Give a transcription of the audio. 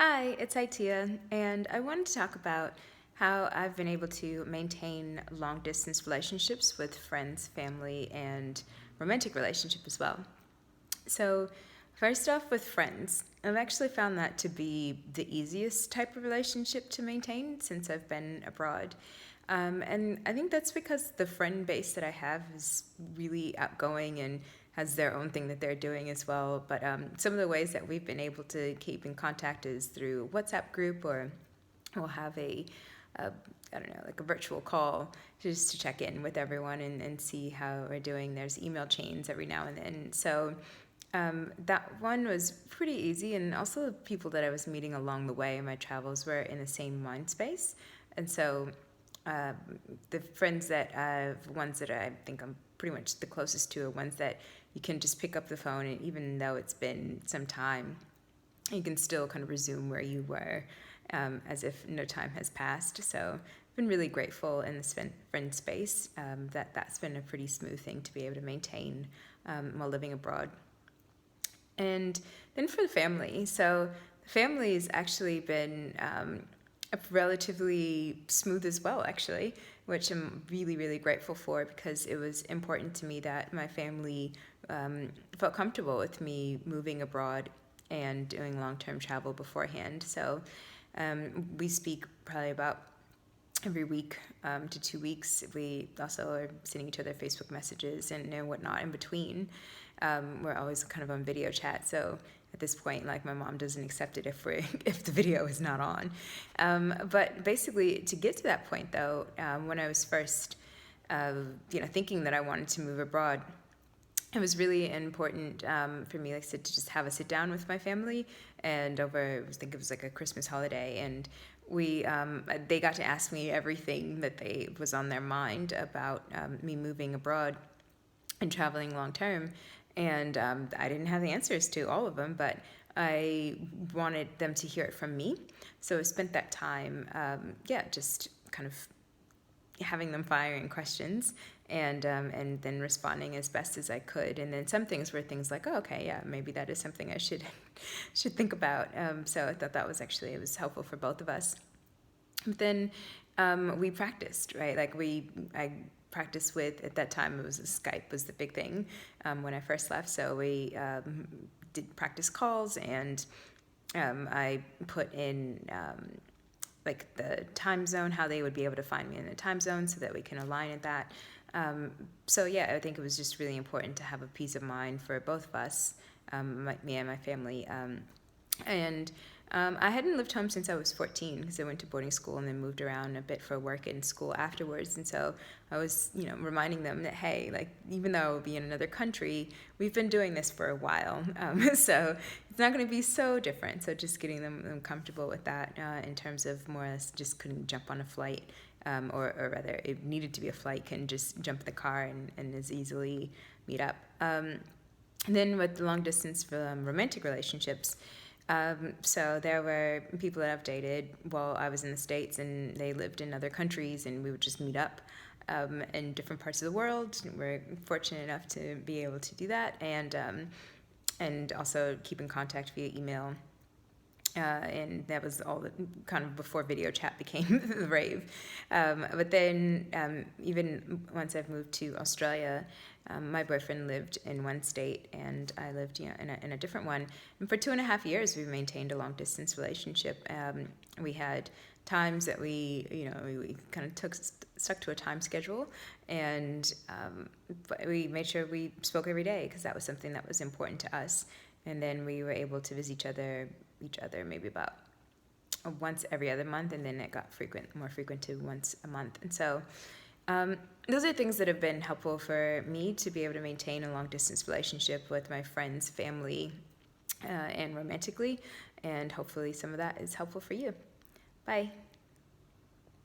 Hi, it's Itia, and I wanted to talk about how I've been able to maintain long distance relationships with friends, family, and romantic relationship as well. So, first off, with friends, I've actually found that to be the easiest type of relationship to maintain since I've been abroad. And I think that's because the friend base that I have is really outgoing and has their own thing that they're doing as well. But some of the ways that we've been able to keep in contact is through WhatsApp group, or we'll have a I don't know, like a virtual call just to check in with everyone and see how we're doing. There's email chains every now and then. So that one was pretty easy. And also, the people that I was meeting along the way in my travels were in the same mind space. And so uh, the friends ones that I think I'm pretty much the closest to are ones that you can just pick up the phone, and even though it's been some time, you can still kind of resume where you were, as if no time has passed. So I've been really grateful in this friend space, that that's been a pretty smooth thing to be able to maintain while living abroad. And then for the family, so the family has actually been relatively smooth as well, actually, which I'm really, really grateful for, because it was important to me that my family felt comfortable with me moving abroad and doing long term travel beforehand. So we speak probably about every week to 2 weeks. We also are sending each other Facebook messages and whatnot in between. We're always kind of on video chat, so at this point, like, my mom doesn't accept it if we if the video is not on. But basically, to get to that point, though, when I was first, thinking that I wanted to move abroad, it was really important for me, like I said, to just have a sit down with my family, and I think it was like a Christmas holiday, and they got to ask me everything that they was on their mind about me moving abroad and traveling long term. And I didn't have the answers to all of them, but I wanted them to hear it from me. So I spent that time, just kind of having them firing questions, and then responding as best as I could. And then some things were things like, oh, okay, yeah, maybe that is something I should should think about. So I thought that was actually, it was helpful for both of us. But then we practiced, right? I practiced with, at that time, it was Skype was the big thing when I first left. So we did practice calls, and I put in like the time zone, how they would be able to find me in the time zone so that we can align at that. So yeah, I think it was just really important to have a peace of mind for both of us, me and my family. And I hadn't lived home since I was 14, because I went to boarding school and then moved around a bit for work and school afterwards. And so I was, reminding them that, hey, like, even though I will be in another country, we've been doing this for a while. So it's not going to be so different. So just getting them comfortable with that, in terms of more or less just couldn't jump on a flight, or rather, it needed to be a flight, can just jump in the car and as easily meet up. And then with the long distance romantic relationships, so there were people that I've dated while I was in the States, and they lived in other countries, and we would just meet up in different parts of the world. We're fortunate enough to be able to do that, and also keep in contact via email. And that was all kind of before video chat became the rave. But then, even once I've moved to Australia, my boyfriend lived in one state and I lived, in a different one. And for 2.5 years, we maintained a long distance relationship. We had times that we kind of stuck to a time schedule, and but we made sure we spoke every day, because that was something that was important to us. And then we were able to visit each other maybe about once every other month, and then it got more frequent to once a month. And so those are things that have been helpful for me to be able to maintain a long distance relationship with my friends, family, and romantically. And hopefully some of that is helpful for you. Bye.